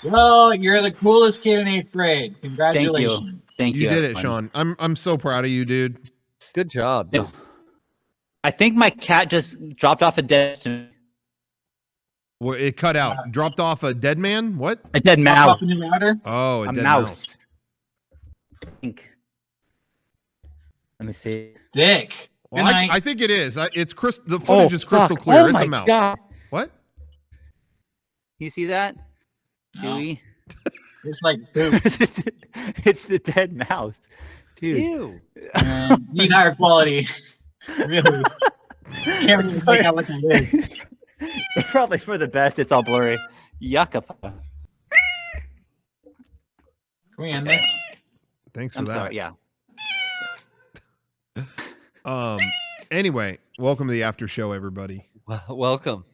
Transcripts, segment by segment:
Well, you're the coolest kid in 8th grade. Congratulations. Thank you. You did it, everyone. Sean. I'm so proud of you, dude. Good job. No. I think my cat just dropped off a dead Well, it cut out. Dropped off a dead man? What? a dead mouse. Up in the water? Oh, a dead mouse. I think. Let me see. Dick. Well, Good night. I think it is. It's the footage is crystal clear. It's a mouse. God. What? You see that? No. Dewey? It's like poop. It's the dead mouse. Dude. Ew. Need higher quality. Really. Can't really make out what it is. Probably for the best. It's all blurry. Yucca. Can we end this? Thanks for I'm that. sorry. Yeah. Anyway, welcome to the after show, everybody. Welcome.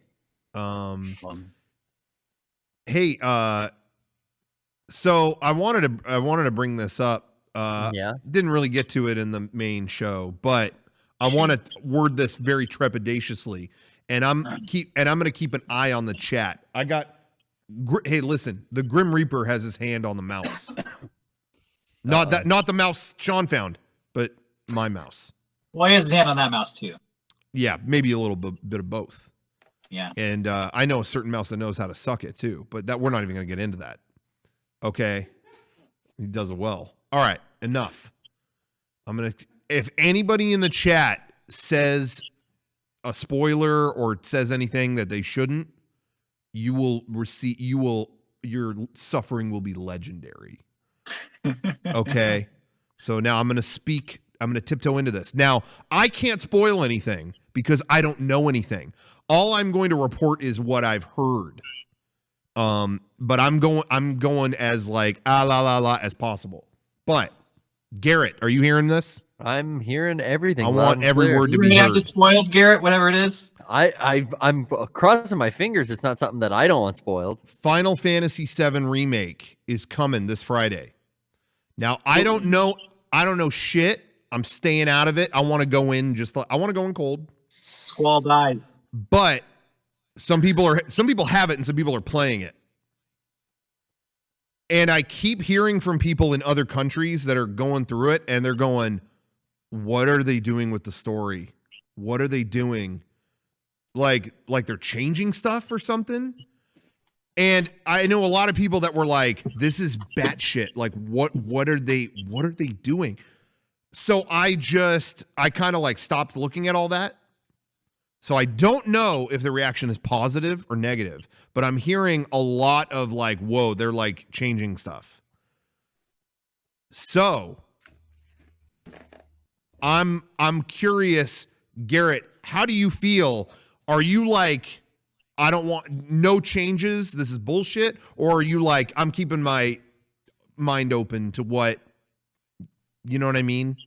Hey, so I wanted to bring this up. Didn't really get to it in the main show, but I want to word this very trepidatiously, and I'm going to keep an eye on the chat. Hey, listen, the Grim Reaper has his hand on the mouse. Not the mouse Sean found, but my mouse. Well, he has his hand on that mouse too. Yeah, maybe a little bit of both. Yeah. And I know a certain mouse that knows how to suck it too, but we're not even going to get into that. Okay. He does it well. All right, enough. If anybody in the chat says a spoiler or says anything that they shouldn't, your suffering will be legendary. Okay. So now I'm going to tiptoe into this. Now, I can't spoil anything because I don't know anything. All I'm going to report is what I've heard. But I'm going as like as possible. But Garrett, are you hearing this? I'm hearing everything. I want every word to be You have heard. to spoiled Garrett, whatever it is. I'm crossing my fingers. It's not something that I don't want spoiled. Final Fantasy VII Remake is coming this Friday. Now, I don't know shit. I'm staying out of it. I want to go in cold. Squall dies. But some people have it and some people are playing it. And I keep hearing from people in other countries that are going through it and they're going, what are they doing with the story? What are they doing? Like they're changing stuff or something? And I know a lot of people that were like, this is batshit. Like, what are they doing? So I kind of like stopped looking at all that. So I don't know if the reaction is positive or negative, but I'm hearing a lot of like, whoa, they're like changing stuff. So I'm curious, Garrett, how do you feel? Are you like, I don't want no changes, this is bullshit? Or are you like, I'm keeping my mind open to what, you know what I mean?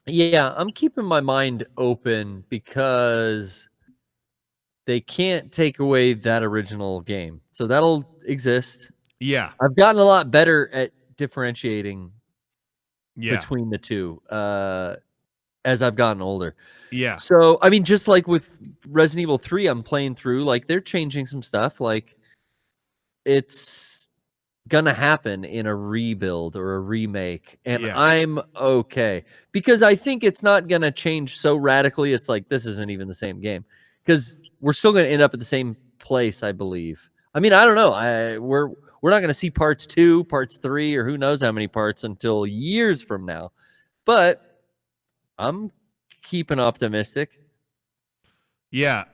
Yeah, I'm keeping my mind open because they can't take away that original game. So that'll exist. Yeah. I've gotten a lot better at differentiating Yeah. between the two as I've gotten older. Yeah. So, I mean, just like with Resident Evil 3, I'm playing through, like, they're changing some stuff. Like, it's going to happen in a rebuild or a remake. And Yeah. I'm okay. Because I think it's not going to change so radically. It's like, this isn't even the same game. Because we're still going to end up at the same place, I believe. I mean, I don't know. We're not going to see parts 2, parts 3, or who knows how many parts until years from now. But I'm keeping optimistic. Yeah,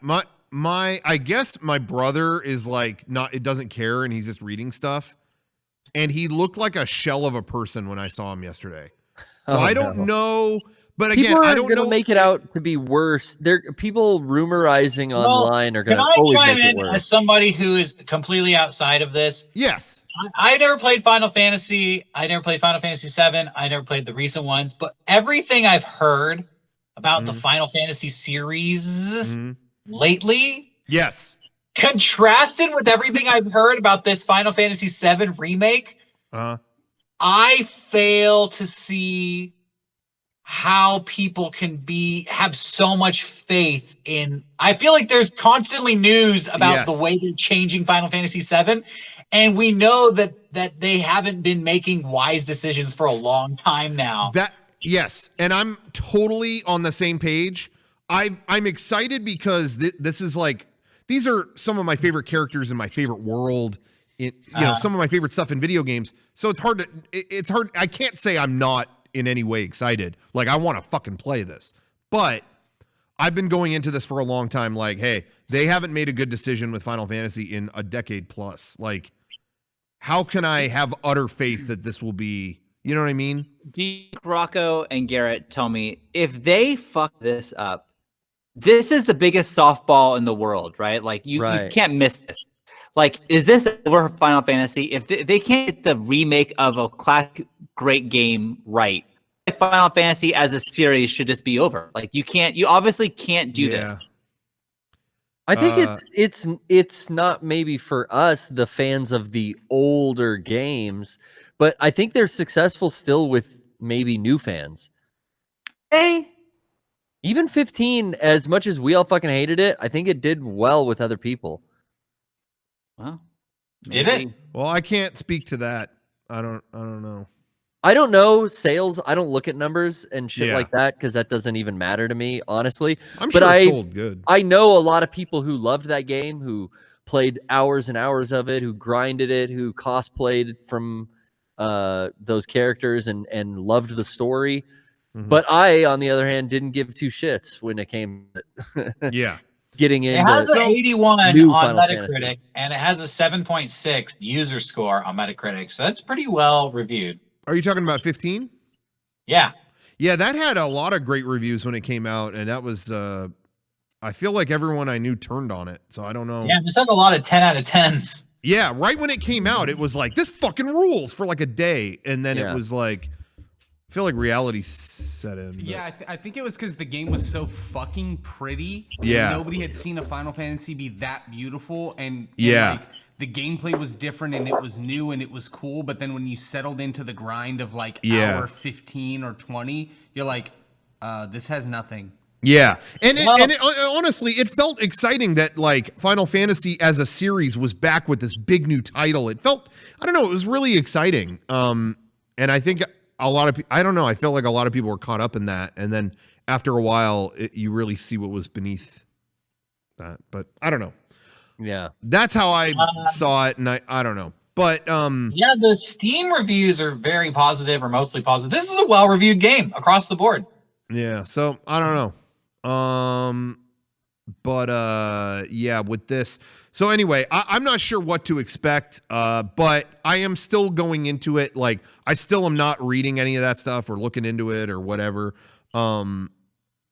I guess my brother is like it doesn't care and he's just reading stuff. And he looked like a shell of a person when I saw him yesterday. So I don't know, but again, people I don't know. People are going to make it out to be worse. People rumorizing online are going to always chime make it in worse. as somebody who is completely outside of this? Yes. I never played Final Fantasy. I never played Final Fantasy VII. I never played the recent ones. But everything I've heard about the Final Fantasy series lately, yes, contrasted with everything I've heard about this Final Fantasy VII remake, I fail to see how people can have so much faith in. I feel like there's constantly news about the way they're changing Final Fantasy VII, and we know that they haven't been making wise decisions for a long time now. Yes, and I'm totally on the same page. I'm excited because this is like, these are some of my favorite characters in my favorite world. Some of my favorite stuff in video games. So it's hard. I can't say I'm not in any way excited. Like, I want to fucking play this. But I've been going into this for a long time. Like, hey, they haven't made a good decision with Final Fantasy in a decade plus. Like, how can I have utter faith that this will be, you know what I mean? Rocco and Garrett tell me, if they fuck this up, this is the biggest softball in the world, right? Like, you can't miss this. Like, is this over Final Fantasy? If they can't get the remake of a classic great game right, Final Fantasy as a series should just be over. Like, you obviously can't do this. I think it's not maybe for us, the fans of the older games, but I think they're successful still with maybe new fans. Hey, even 15, as much as we all fucking hated it, I think it did well with other people. Well, did it? Well, I can't speak to that. I don't know. I don't know sales. I don't look at numbers and shit like that because that doesn't even matter to me, honestly. I'm sure it sold good. I know a lot of people who loved that game, who played hours and hours of it, who grinded it, who cosplayed from those characters and loved the story. Mm-hmm. But I, on the other hand, didn't give two shits when it came to getting into it. Has an 81 on Metacritic, Fantasy. and it has a 7.6 user score on Metacritic. So that's pretty well reviewed. Are you talking about 15? Yeah. Yeah, that had a lot of great reviews when it came out, and that was I feel like everyone I knew turned on it, so I don't know. Yeah, this has a lot of 10 out of 10s. Yeah, right when it came out, it was like, this fucking rules for like a day, and then it was like, I feel like reality set in. But... Yeah, I think it was because the game was so fucking pretty. Yeah. Nobody had seen a Final Fantasy be that beautiful, and like, the gameplay was different and it was new and it was cool, but then when you settled into the grind of like hour 15 or 20, you're like, this has nothing. Yeah. And honestly, it felt exciting that like Final Fantasy as a series was back with this big new title. It felt, I don't know, it was really exciting. And I think a lot of I don't know, I felt like a lot of people were caught up in that, and then after a while you really see what was beneath that. But I don't know. Yeah, that's how I saw it, and I don't know, but yeah, the Steam reviews are very positive or mostly positive. This is a well-reviewed game across the board. Yeah, so I don't know, but yeah, with this. So anyway, I'm not sure what to expect, but I am still going into it. Like, I still am not reading any of that stuff or looking into it or whatever.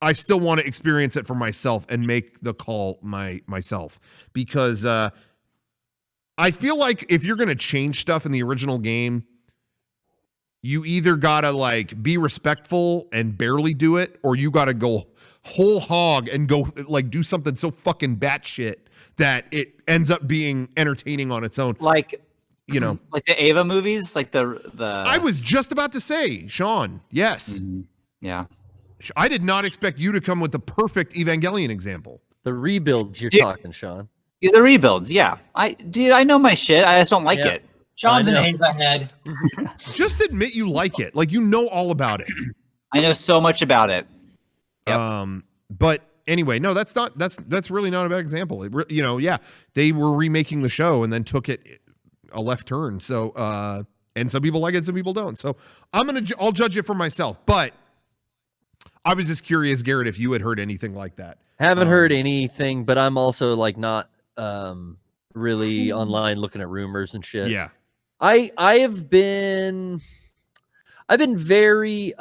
I still want to experience it for myself and make the call myself, because I feel like if you're going to change stuff in the original game, you either got to like be respectful and barely do it, or you got to go whole hog and go like do something so fucking batshit that it ends up being entertaining on its own. Like, you know, like the Ava movies, like the I was just about to say, Sean, yes. Mm-hmm. Yeah. I did not expect you to come with the perfect Evangelion example. The rebuilds you're talking, Sean. Yeah, the rebuilds, yeah. I know my shit. I just don't like it. Sean's an Ava head. Just admit you like it. Like, you know all about it. I know so much about it. Yep. But anyway, no, that's really not a bad example. They were remaking the show and then took it a left turn. So, and some people like it, some people don't. So I'll judge it for myself. But I was just curious, Garrett, if you had heard anything like that. Haven't heard anything, but I'm also like not really online looking at rumors and shit. Yeah. I've been very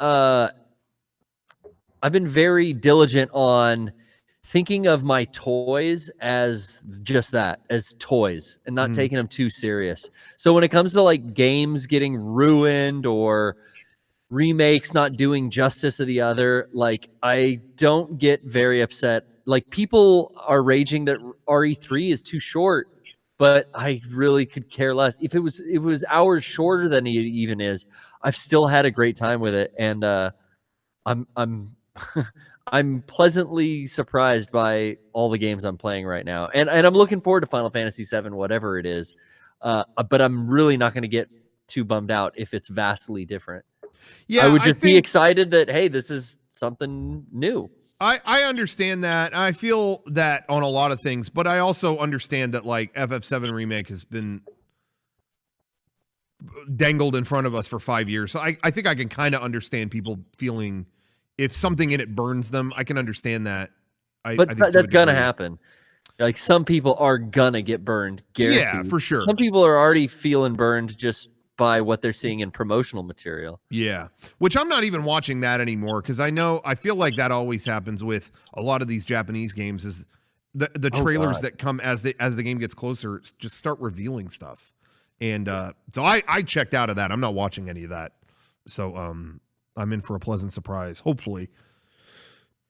diligent on thinking of my toys as just that, as toys, and not taking them too serious. So when it comes to like games getting ruined or remakes not doing justice to the other, like, I don't get very upset. Like, people are raging that RE3 is too short, but I really could care less. If it was hours shorter than it even is, I've still had a great time with it. And I'm I'm pleasantly surprised by all the games I'm playing right now, and I'm looking forward to Final Fantasy VII, whatever it is. But I'm really not going to get too bummed out if it's vastly different. Yeah, I would just be excited that, hey, this is something new. I understand that. I feel that on a lot of things, but I also understand that like FF7 Remake has been dangled in front of us for 5 years. So I think I can kind of understand people feeling if something in it burns them. I can understand that. But that's gonna happen. Like some people are gonna get burned, guaranteed. Yeah, for sure. Some people are already feeling burned just by what they're seeing in promotional material. Yeah, which I'm not even watching that anymore because I feel like that always happens with a lot of these Japanese games is the trailers that come as the game gets closer just start revealing stuff. And so I checked out of that. I'm not watching any of that. So I'm in for a pleasant surprise, hopefully,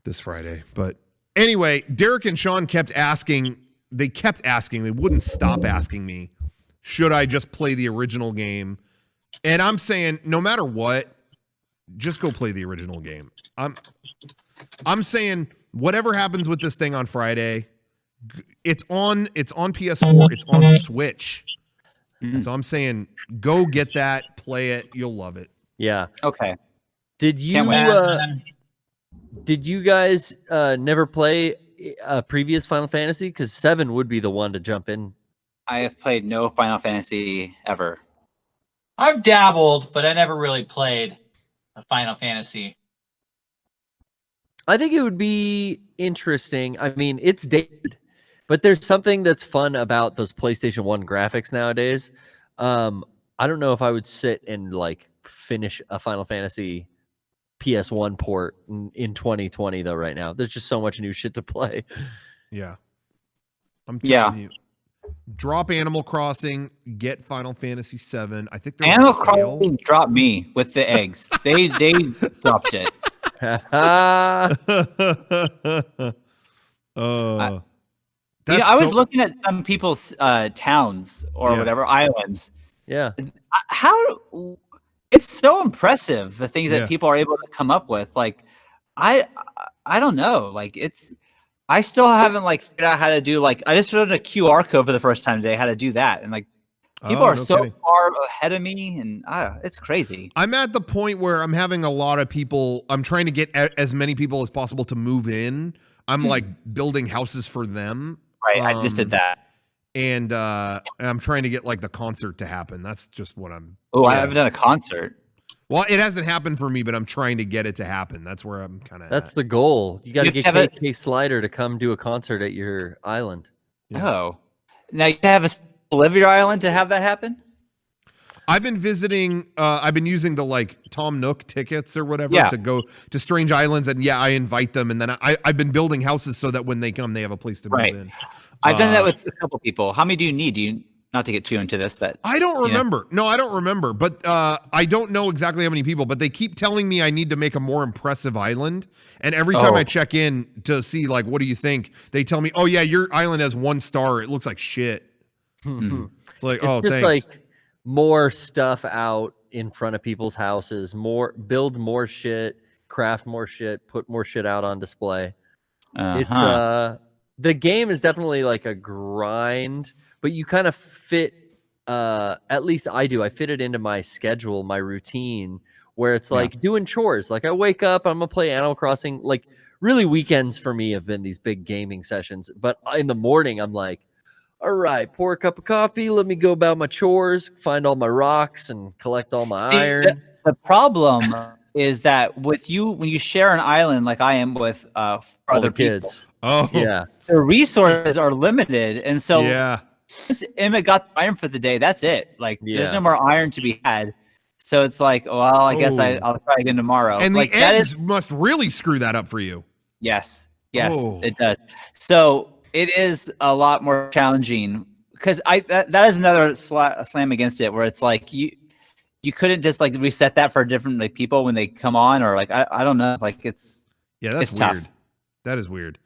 this Friday. But anyway, Derek and Sean kept asking. They wouldn't stop asking me, should I just play the original game? And I'm saying, no matter what, just go play the original game. I'm saying, whatever happens with this thing on Friday, it's on PS4, it's on Switch. So I'm saying, go get that, play it, you'll love it. Yeah. Okay. Did you guys never play a previous Final Fantasy? Because 7 would be the one to jump in. I have played no Final Fantasy ever. I've dabbled, but I never really played a Final Fantasy. I think it would be interesting. I mean, it's dated, but there's something that's fun about those PlayStation 1 graphics nowadays. I don't know if I would sit and like finish a Final Fantasy PS1 port in 2020 though. Right now, there's just so much new shit to play. Yeah, I'm telling you. Drop Animal Crossing, get Final Fantasy VII. I think they're Animal Crossing dropped me with the eggs. They dropped it. Ah. I was looking at some people's towns or whatever islands. Yeah, how it's so impressive the things that people are able to come up with. Like, I don't know. Like I still haven't like figured out how to do like I just wrote a QR code for the first time today. How to do that and like people are so far ahead of me and it's crazy. I'm at the point where I'm having a lot of people. I'm trying to get as many people as possible to move in. I'm like building houses for them. Right, I just did that. And I'm trying to get like the concert to happen. That's just what I'm. Oh, I haven't done a concert. Well, it hasn't happened for me, but I'm trying to get it to happen. That's where I'm kind of. That's the goal. You got to get KK Slider to come do a concert at your island. Yeah. Oh, now you have a live your island to have that happen. I've been visiting. I've been using the like Tom Nook tickets or whatever to go to strange islands, and I invite them, and then I've been building houses so that when they come, they have a place to move in. I've done that with a couple people. How many do you need? Do you not to get too into this, but I don't remember. No, I don't remember. But I don't know exactly how many people. But they keep telling me I need to make a more impressive island, and every time I check in to see like what do you think, they tell me, oh yeah, your island has 1 star. It looks like shit. It's like it's just thanks. Like more stuff out in front of people's houses, build more shit, craft more shit, put more shit out on display. It's the game is definitely like a grind, but you kind of fit at least I do. I fit it into my schedule, my routine, where it's like doing chores. Like I wake up, I'm gonna play Animal Crossing. Like really weekends for me have been these big gaming sessions, but in the morning I'm like, all right, pour a cup of coffee. Let me go about my chores, find all my rocks, and collect all my iron. The problem is that with you, when you share an island like I am with other kids, the resources are limited, and so once Emmett got the iron for the day, that's it. Like there's no more iron to be had. So it's like, well, I guess I'll try again tomorrow. And like, the eggs must really screw that up for you. Yes, it does. So it is a lot more challenging because that is another slam against it where it's like you couldn't just like reset that for different like people when they come on or like I don't know, like that's weird. Tough. That is weird.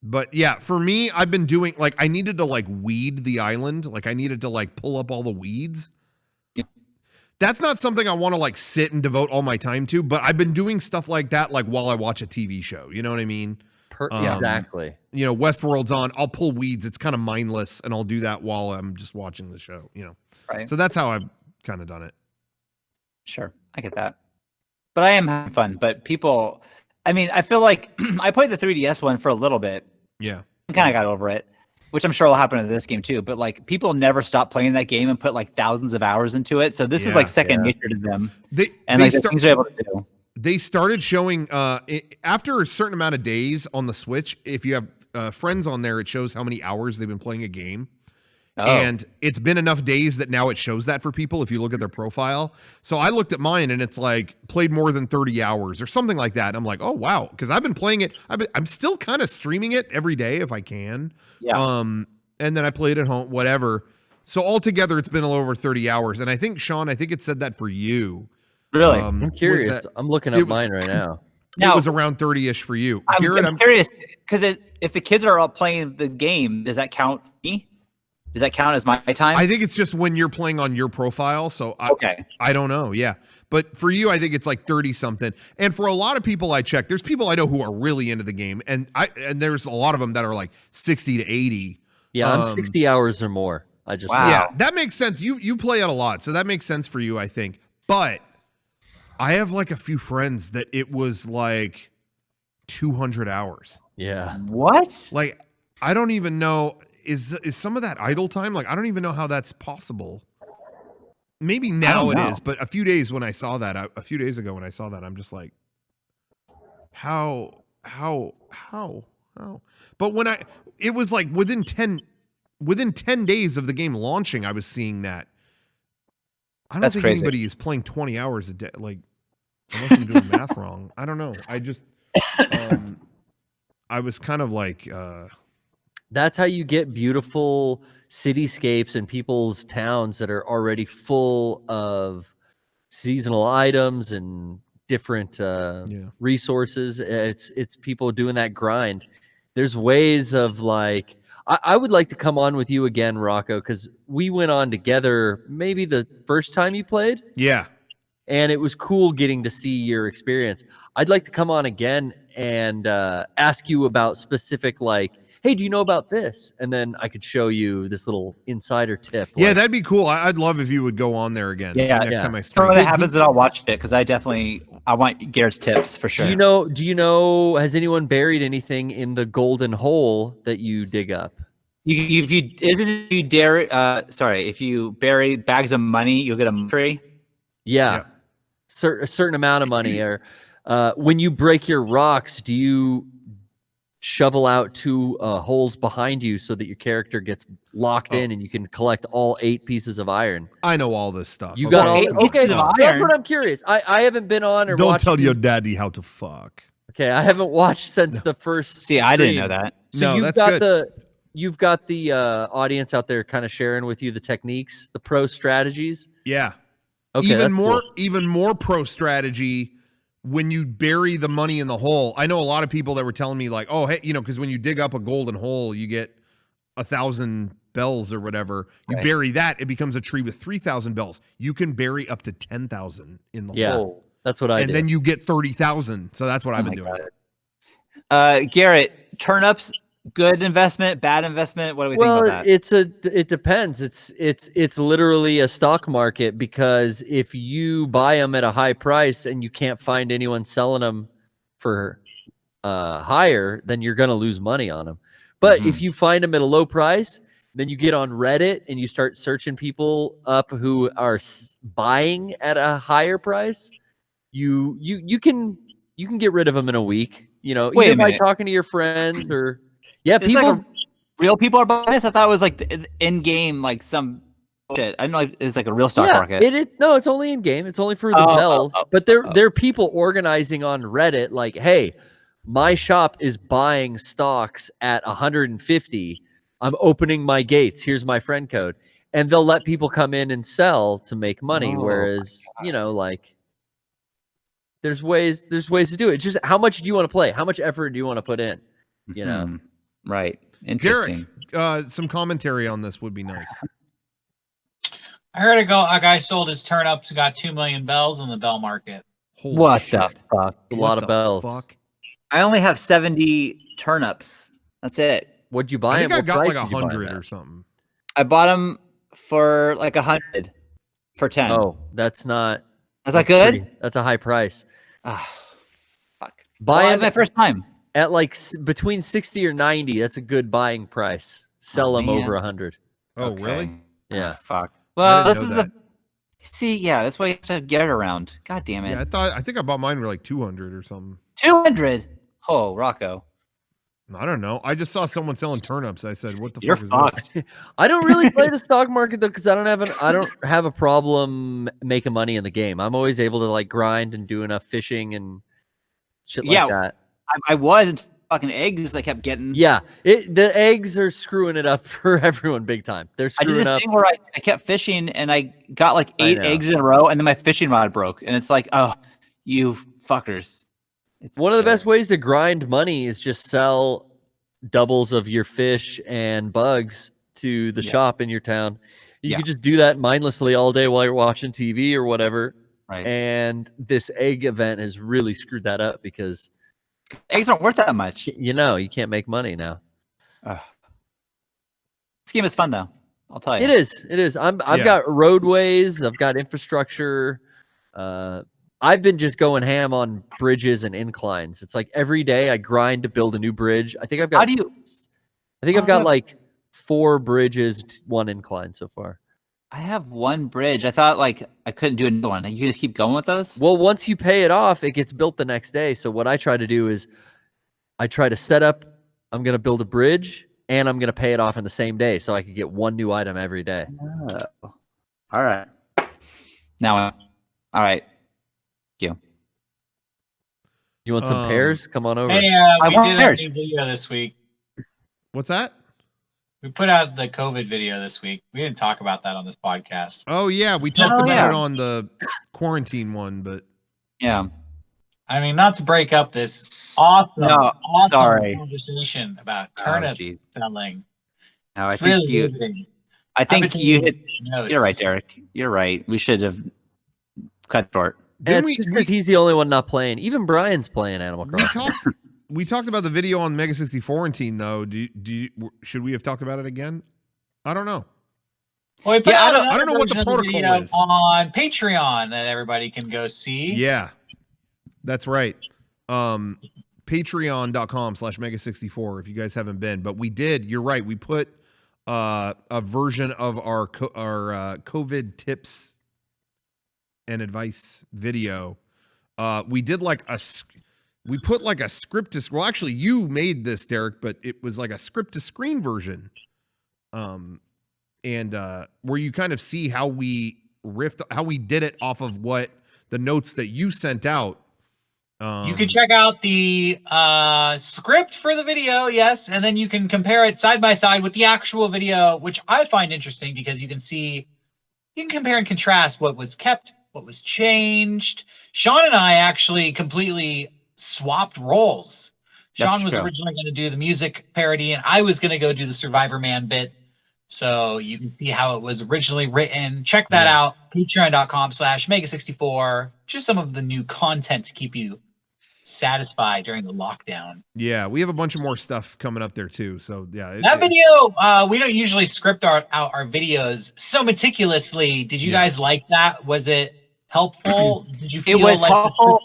But yeah, for me, I've been doing like I needed to like weed the island, like I needed to like pull up all the weeds. that's not something I want to like sit and devote all my time to, but I've been doing stuff like that like while I watch a TV show. You know what I mean? Exactly. You know, Westworld's on. I'll pull weeds. It's kind of mindless, and I'll do that while I'm just watching the show. You know, right? So that's how I've kind of done it. Sure, I get that. But I am having fun. But people, I mean, I feel like I played the 3DS one for a little bit. Yeah, I kind of got over it, which I'm sure will happen in this game too. But like, people never stop playing that game and put like thousands of hours into it. So this is like second nature to them. The things they're able to do. They started showing after a certain amount of days on the Switch. If you have friends on there, it shows how many hours they've been playing a game. Oh. And it's been enough days that now it shows that for people if you look at their profile. So I looked at mine and it's like played more than 30 hours or something like that. And I'm like, oh, wow. Because I've been playing it. I'm still kind of streaming it every day if I can. Yeah. And then I play it at home, whatever. So altogether, it's been a little over 30 hours. And I think, Sean, it said that for you. Really? I'm curious. I'm looking up mine right now. It was around 30-ish for you. Garrett, I'm curious because if the kids are all playing the game, does that count for me? Does that count as my time? I think it's just when you're playing on your profile. So I don't know. Yeah. But for you, I think it's like 30 something. And for a lot of people I check, there's people I know who are really into the game. And there's a lot of them that are like 60 to 80. Yeah. I'm 60 hours or more. Yeah, that makes sense. You play it a lot. So that makes sense for you, I think. But I have like a few friends that it was like 200 hours. Yeah. What? Like, I don't even know. Is some of that idle time? Like, I don't even know how that's possible. Maybe now it is, but a few days ago when I saw that, I'm just like, how? But it was like within 10 days of the game launching, I was seeing that. I don't think anybody is playing 20 hours a day. Like, unless I'm doing math wrong. I don't know. I just, I was kind of like, that's how you get beautiful cityscapes and people's towns that are already full of seasonal items and different resources. It's people doing that grind. There's ways of like, I would like to come on with you again, Rocco, because we went on together maybe the first time you played. Yeah. And it was cool getting to see your experience. I'd like to come on again and ask you about specific, like, hey, do you know about this? And then I could show you this little insider tip. Yeah, like, that'd be cool. I'd love if you would go on there again. Yeah, next time I stream. If that happens, then I'll watch it because I want Garrett's tips for sure. Do you know? Has anyone buried anything in the golden hole that you dig up? If you bury bags of money, you'll get a tree. Yeah. A certain amount of money. Or when you break your rocks, do you shovel out 2 holes behind you so that your character gets locked in and you can collect all 8 pieces of iron? I know all this stuff. You got all 8 pieces of iron? That's what I'm curious. I haven't been on or Don't watched. Don't tell your daddy how to fuck. Okay, I haven't watched since the first stream. I didn't know that. So no, that's good. You've got the audience out there kind of sharing with you the techniques, the pro strategies. Yeah. Okay. Even more pro strategy when you bury the money in the hole. I know a lot of people that were telling me like, oh, hey, because when you dig up a golden hole, you get 1,000 bells or whatever. You bury that, it becomes a tree with 3,000 bells. You can bury up to 10,000 in the hole. That's what I did. And then you get 30,000. So that's what I've been doing. Garrett, turnips. Good investment, bad investment. What do we think about that? It depends. It's literally a stock market, because if you buy them at a high price and you can't find anyone selling them for higher, then you're going to lose money on them. But if you find them at a low price, then you get on Reddit and you start searching people up who are buying at a higher price. You can get rid of them in a week. Either by talking to your friends or. Yeah, it's people, real people are buying this. I thought it was like in game, like some shit. I don't know. It's like a real stock market. No, it's only in game. It's only for the bells. But there are people organizing on Reddit, like, hey, my shop is buying stocks at 150. I'm opening my gates. Here's my friend code, and they'll let people come in and sell to make money. Whereas, like, there's ways to do it. It's just how much do you want to play? How much effort do you want to put in? Right. Interesting. Derek, some commentary on this would be nice. I heard a guy sold his turnips and got 2 million bells in the bell market. Holy What shit. the fuck? A lot of the bells. Fuck? I only have 70 turnips. That's it. What'd you buy? I think him? I What got price like did you buy him 100 at? or something. I bought them for like 100 for 10. Oh, that's not. Is that good? That's a high price. Ah, fuck. Buy Well, him my first time. at like between 60 or 90. That's a good buying price. Sell them man. over 100. Oh, Okay. really? Yeah. Ah, fuck. I Well, didn't this know is that. See, yeah, that's why you have to get it around. God damn it. Yeah, I think I bought mine for like 200 or something. 200. Oh, Rocco. I don't know. I just saw someone selling turnips. I said, "What the You're fuck is fucked. this?" I don't really play the stock market though, because I don't have a problem making money in the game. I'm always able to like grind and do enough fishing and shit like that. I was until fucking eggs I kept getting. Yeah, the eggs are screwing it up for everyone big time. They're I did screwing this up. thing where I kept fishing and I got like I 8 know. eggs in a row and then my fishing rod broke. And it's like, oh, you fuckers. It's One of the best killer. ways to grind money is just sell doubles of your fish and bugs to the shop in your town. You could just do that mindlessly all day while you're watching TV or whatever. Right. And this egg event has really screwed that up because Eggs aren't worth that much. you can't make money now. This game is fun though. I'll tell you. It is. It is. I've got roadways. I've got infrastructure. I've been just going ham on bridges and inclines. It's like every day I grind to build a new bridge. I think I've got. How do you? I've got like 4 bridges, 1 incline so far. I have 1 bridge. I thought like I couldn't do another one. You can just keep going with those. Well, once you pay it off, it gets built the next day. So what I try to do is I try to set up, I'm going to build a bridge and I'm going to pay it off in the same day so I can get 1 new item every day. Oh. All right. Now, all right. Thank you. You want some pears? Come on over. Hey, I we want did pears. a new video this week. What's that? We put out the COVID video this week. We didn't talk about that on this podcast. Oh yeah, we talked Oh, about yeah. it on the quarantine one, but Yeah. I mean, not to break up this awesome sorry. conversation about Oh, turnip geez. selling. No, I It's think really you. riveting. I think I've been you taking hit. notes. You're right, Derek. You're right. We should have cut short. And Didn't it's we- just because he's the only one not playing. Even Brian's playing Animal Crossing. we talked about the video on Mega64 quarantine though. Should we have talked about it again? I don't know. Well, we put Yeah, out I don't know what the another version of protocol video is. on Patreon that everybody can go see. Yeah, that's right. Patreon.com/Mega64 if you guys haven't been, but we did. You're right. We put a version of our COVID tips and advice video. We did like we put like a script to. Well, actually, you made this, Derek, but it was like a script to screen version. And where you kind of see how we did it off of what the notes that you sent out. You can check out the script for the video, yes, and then you can compare it side by side with the actual video, which I find interesting because you can compare and contrast what was kept, what was changed. Sean and I actually completely swapped roles. Sean was originally going to do the music parody, and I was going to go do the Survivor Man bit. So you can see how it was originally written. Check that out. Patreon.com/Mega64. Just some of the new content to keep you satisfied during the lockdown. Yeah, we have a bunch of more stuff coming up there too. So yeah, That video, we don't usually script out our videos so meticulously. Did you guys like that? Was it helpful? Did you feel It was like helpful.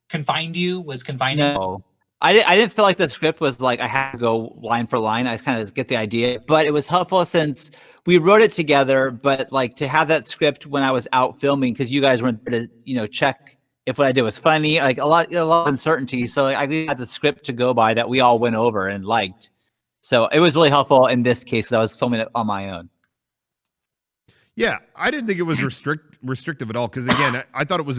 confined you? Was confining? No. I didn't feel like the script was like I had to go line for line. I kind of get the idea, but it was helpful since we wrote it together. But like to have that script when I was out filming, because you guys weren't there to check if what I did was funny, like a lot of uncertainty. So like, I had the script to go by that we all went over and liked. So it was really helpful in this case because I was filming it on my own. Yeah, I didn't think it was restrictive at all because again, I thought it was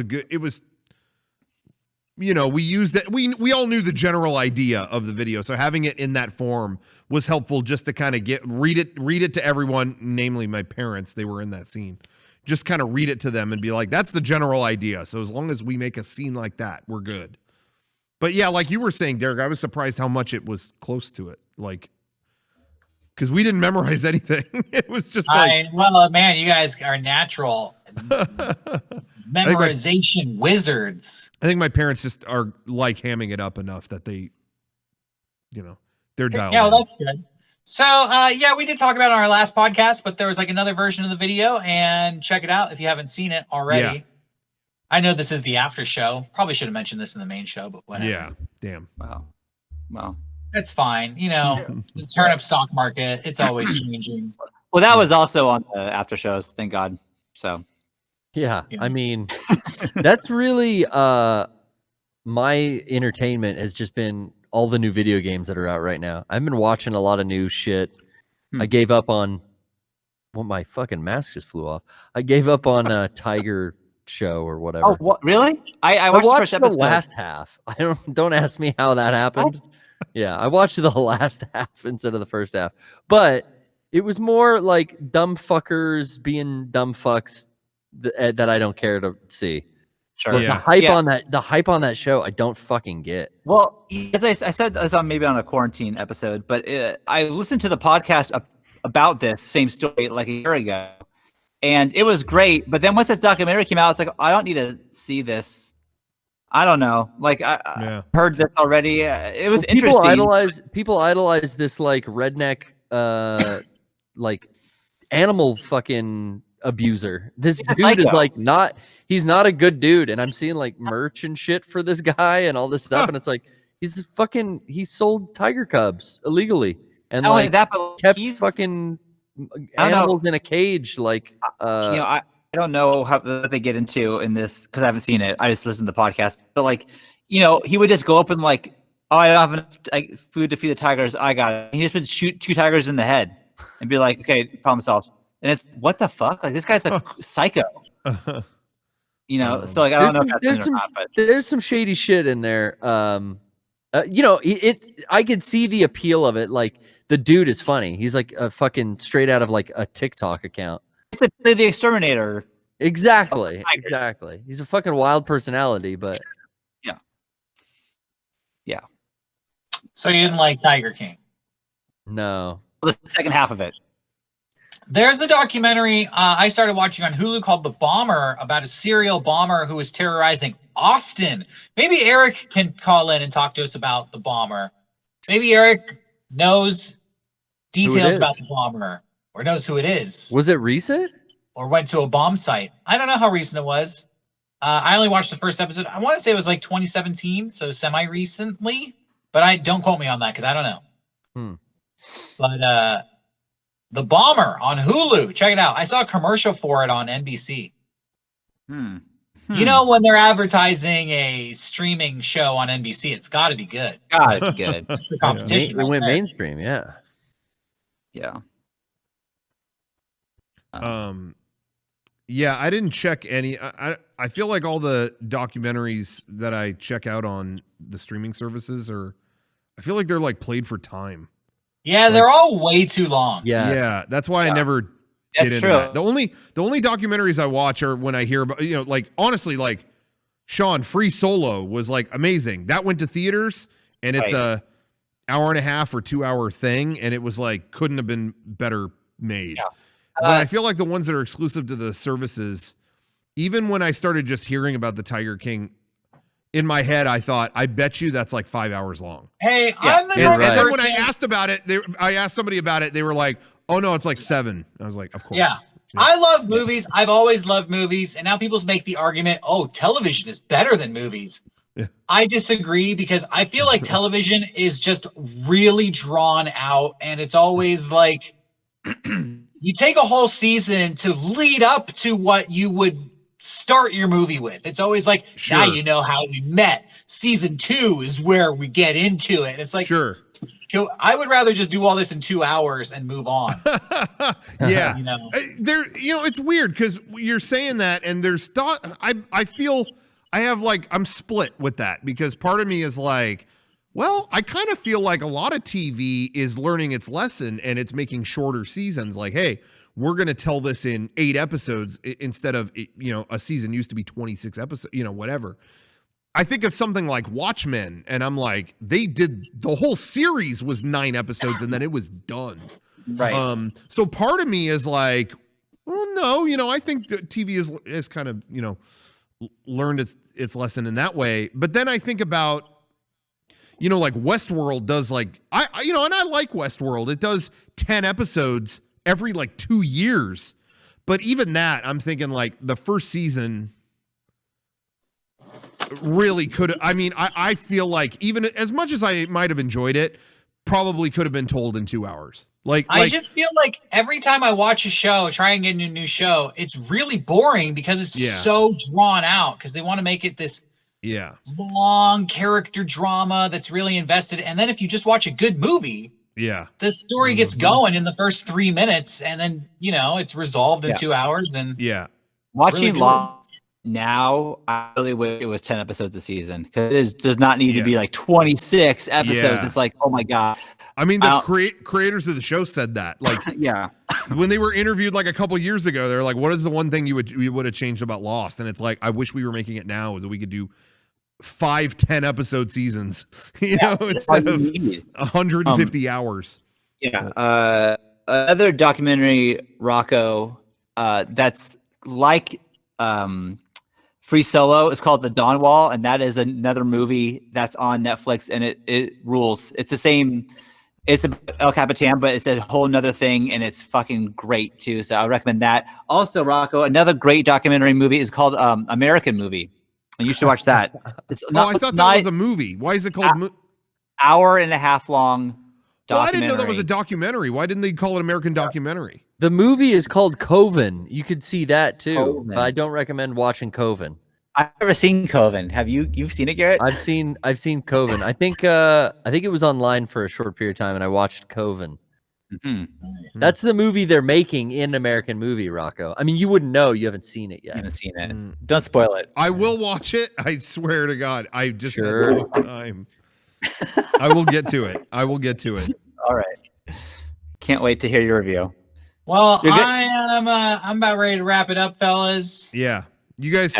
we used that. We all knew the general idea of the video, so having it in that form was helpful just to kind of read it to everyone, namely my parents. They were in that scene. Just kind of read it to them and be like, that's the general idea. So as long as we make a scene like that, we're good. But yeah, like you were saying, Derek, I was surprised how much it was close to it. Like, because we didn't memorize anything. It was just well, man, you guys are natural memorization wizards. I think my parents just are like hamming it up enough that they, they're dialed Yeah, in. well, that's good. So, yeah, we did talk about it on our last podcast, but there was like another version of the video, and check it out if you haven't seen it already. Yeah. I know this is the after show. Probably should have mentioned this in the main show, but whatever. Yeah, damn. Wow. It's fine. The turnip stock market, it's always changing. Well, that was also on the after shows, thank God. So, yeah. I mean, that's really my entertainment has just been all the new video games that are out right now. I've been watching a lot of new shit. I gave up on my fucking mask just flew off. I gave up on a Tiger show or whatever. Oh, what, really? I watched the first episode. Last half. I don't ask me how that happened. What? Yeah, I watched the last half instead of the first half. But it was more like dumb fuckers being dumb fucks that I don't care to see. Sure. Look, the hype on that show, I don't fucking get. Well, as I said this on maybe on a quarantine episode, but I listened to the podcast about this same story like a year ago, and it was great. But then once this documentary came out, it's like, I don't need to see this. I don't know. Like I heard this already. It was interesting. People idolize this like redneck, like animal fucking abuser. This dude is like he's not a good dude, and I'm seeing like merch and shit for this guy and all this stuff, and it's like he sold tiger cubs illegally and kept fucking animals in a cage. Like I don't know how they get into in this because I haven't seen it. I just listened to the podcast, but like he would just go up and like, oh, I don't have enough food to feed the tigers. I got it. And he just would shoot 2 tigers in the head and be like, okay, problem solved. And it's what the fuck? Like this guy's a psycho. So like I don't know if that's or not, but there's some shady shit in there. I could see the appeal of it. Like the dude is funny. He's like a fucking straight out of like a TikTok account. It's the exterminator. Exactly. He's a fucking wild personality, but yeah. So you didn't like Tiger King? No. The second half of it. There's a documentary I started watching on Hulu called The Bomber about a serial bomber who was terrorizing Austin. Maybe Eric can call in and talk to us about The Bomber. Maybe Eric knows details about The Bomber or knows who it is. Was it recent? Or went to a bomb site. I don't know how recent it was. I only watched the first episode. I want to say it was like 2017, so semi-recently. But don't quote me on that because I don't know. But The Bomber on Hulu. Check it out. I saw a commercial for it on NBC. You know, when they're advertising a streaming show on NBC, it's got to be good. God, it's good. It's the competition. It went mainstream, yeah. Yeah, I didn't check any. I feel like all the documentaries that I check out on the streaming services I feel like they're like played for time. Yeah, they're all way too long. Yeah, that's why I never get into that. The only documentaries I watch are when I hear about, like honestly, like Sean, Free Solo was like amazing. That went to theaters and it's a hour and a half or 2 hour thing, and it was like couldn't have been better made. Yeah. But I feel like the ones that are exclusive to the services, even when I started just hearing about the Tiger King, in my head, I thought, I bet you that's like 5 hours long. Hey, I'm the and then when I asked about it, I asked somebody about it. They were like, oh, no, it's like 7. I was like, of course. Yeah. I love movies. I've always loved movies. And now people make the argument, oh, television is better than movies. Yeah. I disagree because I feel like television is just really drawn out. And it's always like you take a whole season to lead up to what you would start your movie with. It's always like, now you know how we met. Season 2 is where we get into it. It's like, I would rather just do all this in 2 hours and move on. Yeah. It's weird because you're saying that and there's thought. I feel I'm split with that because part of me is like, well, I kind of feel like a lot of TV is learning its lesson and it's making shorter seasons. Like, hey, we're going to tell this in 8 episodes instead of, a season used to be 26 episodes, whatever. I think of something like Watchmen and I'm like, they did the whole series was 9 episodes and then it was done. Right. So part of me is like, well, no, I think that TV is kind of, learned its lesson in that way. But then I think about, like Westworld does and I like Westworld. It does 10 episodes every like 2 years. But even that, I'm thinking like the first season really could. I feel like even as much as I might have enjoyed it, probably could have been told in 2 hours. I just feel like every time I watch a show, try and get a new show, it's really boring because it's so drawn out because they want to make it this long character drama that's really invested. And then if you just watch a good movie, the story gets going in the first 3 minutes, and then it's resolved in 2 hours. And watching really now, I really wish it was 10 episodes a season because it does not need to be like 26 episodes. It's like, oh my god. I mean, the creators of the show said that. Like, when they were interviewed like a couple years ago, they're like, "What is the one thing you would have changed about Lost?" And it's like, I wish we were making it now, so we could do 5 10-episode seasons, instead of 150 hours. Yeah. Another documentary, Rocco, that's like Free Solo, is called The Dawn Wall, and that is another movie that's on Netflix, and it rules. It's the same. It's El Capitan, but it's a whole nother thing, and it's fucking great too. So I recommend that. Also, Rocco, another great documentary movie is called American Movie. And you should watch that. I thought that was a movie. Why is it called? Hour and a half long documentary. Well, I didn't know that was a documentary. Why didn't they call it American Documentary? The movie is called Coven. You could see that too. But I don't recommend watching Coven. I've never seen Coven. Have you? You've seen it, Garrett? I've seen Coven. I think it was online for a short period of time, and I watched Coven. Mm-hmm. That's the movie they're making in American Movie, Rocco. I mean, you wouldn't know. You haven't seen it yet. I haven't seen it. Don't spoil it. I will watch it. I swear to God. I just had no time. I will get to it. All right. Can't wait to hear your review. Well, I'm about ready to wrap it up, fellas. Yeah. You guys,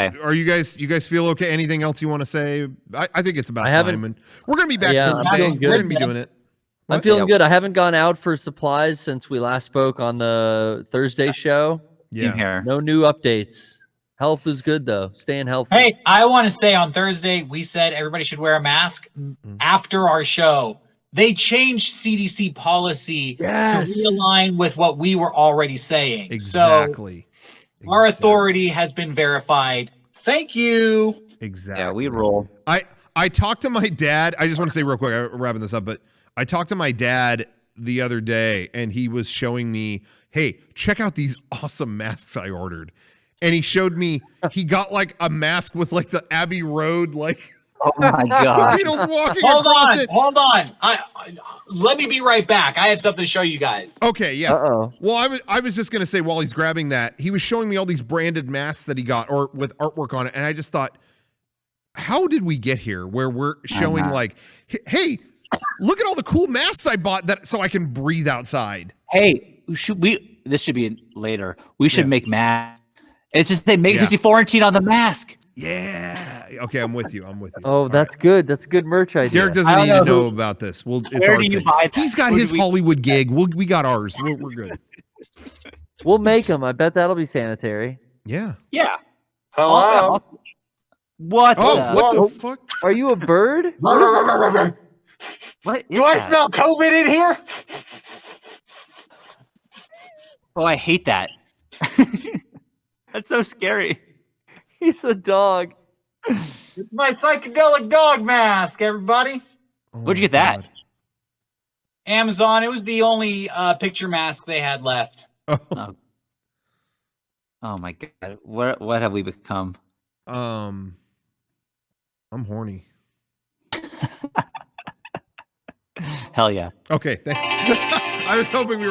you guys feel okay? Anything else you want to say? I think it's about time, and we're gonna be back Thursday. We're gonna be doing it. I'm feeling good. I haven't gone out for supplies since we last spoke on the Thursday show. Yeah. No new updates. Health is good though. Staying healthy. Hey, I want to say on Thursday we said everybody should wear a mask after our show. They changed CDC policy to realign with what we were already saying. Exactly. So our authority has been verified. Thank you. Exactly. Yeah, we roll. I talked to my dad. I just want to say real quick, I'm wrapping this up, but I talked to my dad the other day, and he was showing me, hey, check out these awesome masks I ordered. And he showed me, he got like a mask with like the Abbey Road, like, oh my God. the Beatles walking across it. Hold on. Let me be right back. I have something to show you guys. Okay, yeah. Uh-oh. Well, I was just going to say, while he's grabbing that, he was showing me all these branded masks that he got, or with artwork on it. And I just thought, how did we get here where we're showing like, hey, look at all the cool masks I bought so I can breathe outside. Hey, this should be later. We should make masks. It's just say Mega64 on the mask. Yeah. Okay, I'm with you. Oh, that's good. That's a good merch idea. Derek doesn't need to know about this. Where do you buy that? He's got his Hollywood gig. We got ours. We're good. We'll make them. I bet that'll be sanitary. Yeah. Yeah. Hello? What the fuck? Are you a bird? What Do I smell COVID in here? Oh, I hate that. That's so scary. He's a dog. It's my psychedelic dog mask, everybody. Where'd you get that? Amazon. It was the only picture mask they had left. Oh my God. What have we become? I'm horny. Hell yeah. Okay, thanks. I was hoping we were